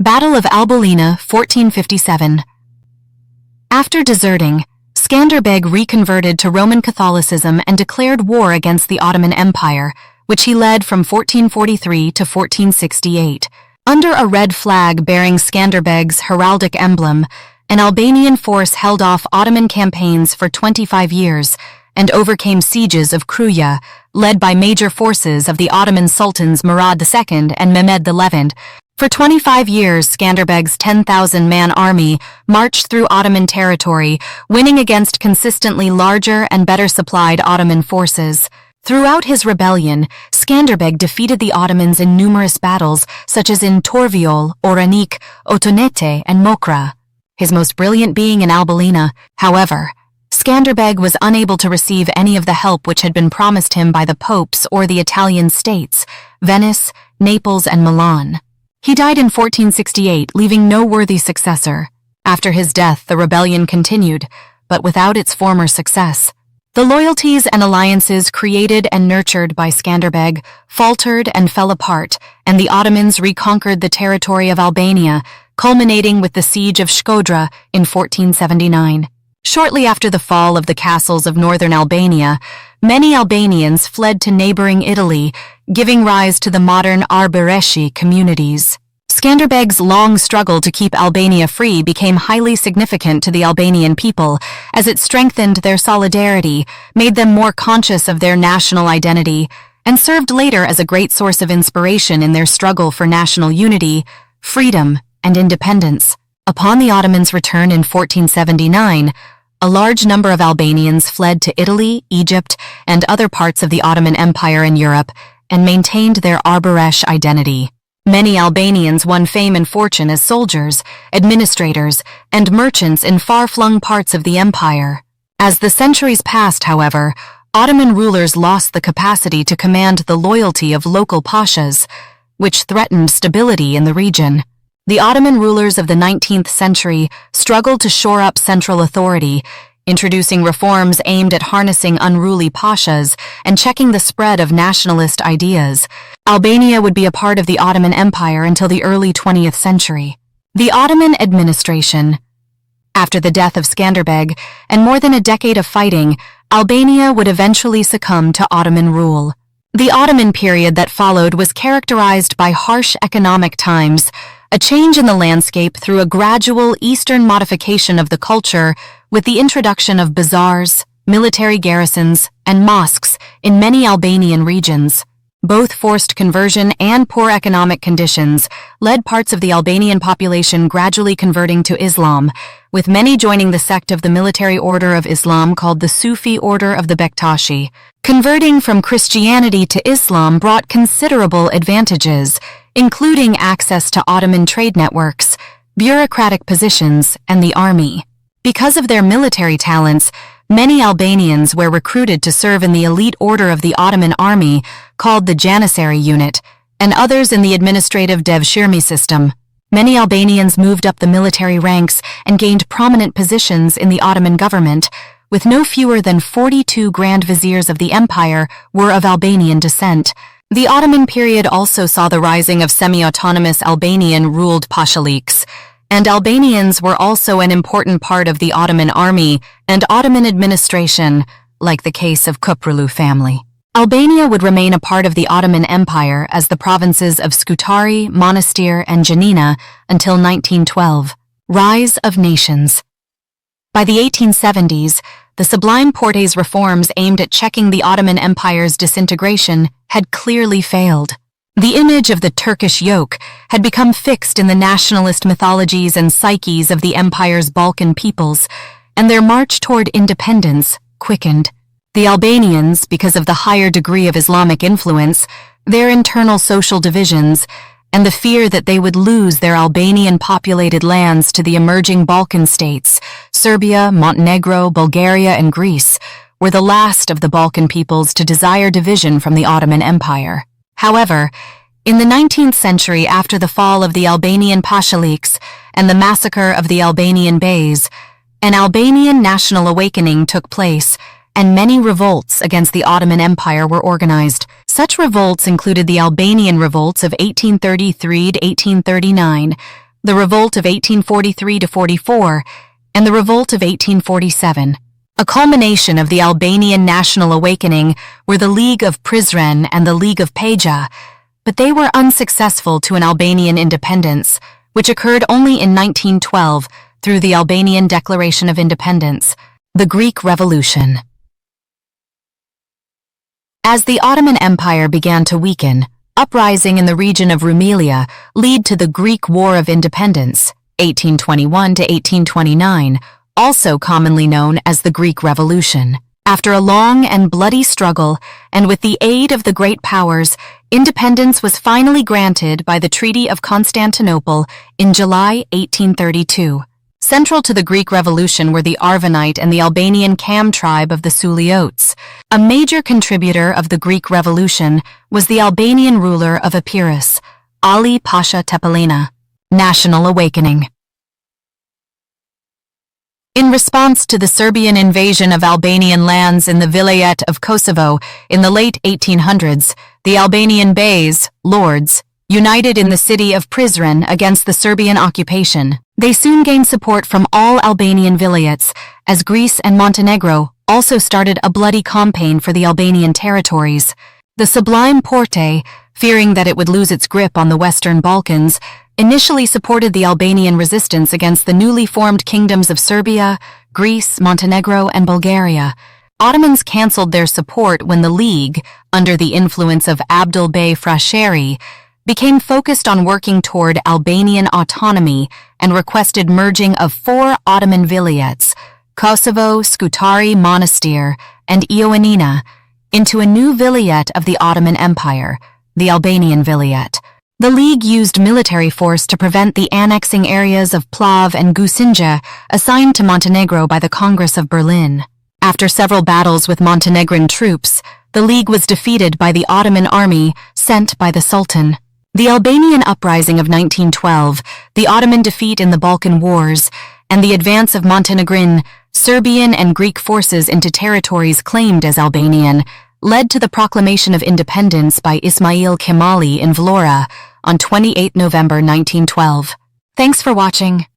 Battle of Albulena, 1457. After deserting, Skanderbeg reconverted to Roman Catholicism and declared war against the Ottoman Empire, which he led from 1443 to 1468. Under a red flag bearing Skanderbeg's heraldic emblem, an Albanian force held off Ottoman campaigns for 25 years and overcame sieges of Krujë, led by major forces of the Ottoman sultans Murad II and Mehmed XI. For 25 years, Skanderbeg's 10,000-man army marched through Ottoman territory, winning against consistently larger and better supplied Ottoman forces. Throughout his rebellion, Skanderbeg defeated the Ottomans in numerous battles, such as in Torvioll, Oranik, Otonetë and Mokra, his most brilliant being in Albulena. However, Skanderbeg was unable to receive any of the help which had been promised him by the popes or the Italian states, Venice, Naples and Milan. He died in 1468, leaving no worthy successor. After his death, the rebellion continued, but without its former success. The loyalties and alliances created and nurtured by Skanderbeg faltered and fell apart, and the Ottomans reconquered the territory of Albania, culminating with the siege of Shkodra in 1479. Shortly after the fall of the castles of northern Albania, many Albanians fled to neighboring Italy, giving rise to the modern Arbëreshi communities. Skanderbeg's long struggle to keep Albania free became highly significant to the Albanian people, as it strengthened their solidarity, made them more conscious of their national identity, and served later as a great source of inspiration in their struggle for national unity, freedom, and independence. Upon the Ottomans' return in 1479, a large number of Albanians fled to Italy, Egypt, and other parts of the Ottoman Empire in Europe, and maintained their Arbëresh identity. Many Albanians won fame and fortune as soldiers, administrators, and merchants in far-flung parts of the empire. As the centuries passed, however, Ottoman rulers lost the capacity to command the loyalty of local pashas, which threatened stability in the region. The Ottoman rulers of the 19th century struggled to shore up central authority, introducing reforms aimed at harnessing unruly pashas and checking the spread of nationalist ideas. Albania would be a part of the Ottoman Empire until the early 20th century. The Ottoman administration. After the death of Skanderbeg and more than a decade of fighting, Albania would eventually succumb to Ottoman rule. The Ottoman period that followed was characterized by harsh economic times, a change in the landscape through a gradual Eastern modification of the culture with the introduction of bazaars, military garrisons, and mosques in many Albanian regions. Both forced conversion and poor economic conditions led parts of the Albanian population gradually converting to Islam, with many joining the sect of the military order of Islam called the Sufi order of the Bektashi. Converting from Christianity to Islam brought considerable advantages, including access to Ottoman trade networks, bureaucratic positions, and the army. Because of their military talents, many Albanians were recruited to serve in the elite order of the Ottoman army, called the Janissary unit, and others in the administrative devshirme system. Many Albanians moved up the military ranks and gained prominent positions in the Ottoman government, with no fewer than 42 Grand Viziers of the empire were of Albanian descent. The Ottoman period also saw the rising of semi-autonomous Albanian-ruled pashaliks, and Albanians were also an important part of the Ottoman army and Ottoman administration, like the case of Köprülü family. Albania would remain a part of the Ottoman Empire as the provinces of Scutari, Monastir, and Janina until 1912. Rise of nations. By the 1870s, the Sublime Porte's reforms aimed at checking the Ottoman Empire's disintegration had clearly failed. The image of the Turkish yoke had become fixed in the nationalist mythologies and psyches of the empire's Balkan peoples, and their march toward independence quickened. The Albanians, because of the higher degree of Islamic influence, their internal social divisions, and the fear that they would lose their Albanian-populated lands to the emerging Balkan states, Serbia, Montenegro, Bulgaria, and Greece, were the last of the Balkan peoples to desire division from the Ottoman Empire. However, in the 19th century, after the fall of the Albanian Pashaliks and the massacre of the Albanian Beys, an Albanian national awakening took place, and many revolts against the Ottoman Empire were organized. Such revolts included the Albanian revolts of 1833 to 1839, the Revolt of 1843-44, and the Revolt of 1847. A culmination of the Albanian national awakening were the League of Prizren and the League of Peja, but they were unsuccessful to an Albanian independence, which occurred only in 1912 through the Albanian Declaration of Independence, the Greek Revolution. As the Ottoman Empire began to weaken, uprising in the region of Rumelia led to the Greek War of Independence, 1821 to 1829, also commonly known as the Greek Revolution. After a long and bloody struggle, and with the aid of the great powers, independence was finally granted by the Treaty of Constantinople in July 1832. Central to the Greek Revolution were the Arvanite and the Albanian Kam tribe of the Suliotes. A major contributor of the Greek Revolution was the Albanian ruler of Epirus, Ali Pasha Tepelena. National Awakening. In response to the Serbian invasion of Albanian lands in the Vilayet of Kosovo in the late 1800s, the Albanian beys, lords, united in the city of Prizren against the Serbian occupation. They soon gained support from all Albanian vilayets, as Greece and Montenegro also started a bloody campaign for the Albanian territories. The Sublime Porte, fearing that it would lose its grip on the Western Balkans, initially supported the Albanian resistance against the newly formed kingdoms of Serbia, Greece, Montenegro, and Bulgaria. Ottomans cancelled their support when the League, under the influence of Abdul Bey Frasheri, became focused on working toward Albanian autonomy and requested merging of 4 Ottoman vilayets, Kosovo, Scutari, Monastir, and Ioannina, into a new vilayet of the Ottoman Empire, the Albanian vilayet. The League used military force to prevent the annexing areas of Plav and Gusinja assigned to Montenegro by the Congress of Berlin. After several battles with Montenegrin troops, the League was defeated by the Ottoman army sent by the Sultan. The Albanian uprising of 1912, the Ottoman defeat in the Balkan Wars, and the advance of Montenegrin, Serbian, and Greek forces into territories claimed as Albanian led to the proclamation of independence by Ismail Kemali in Vlora on 28 November 1912. Thanks for watching.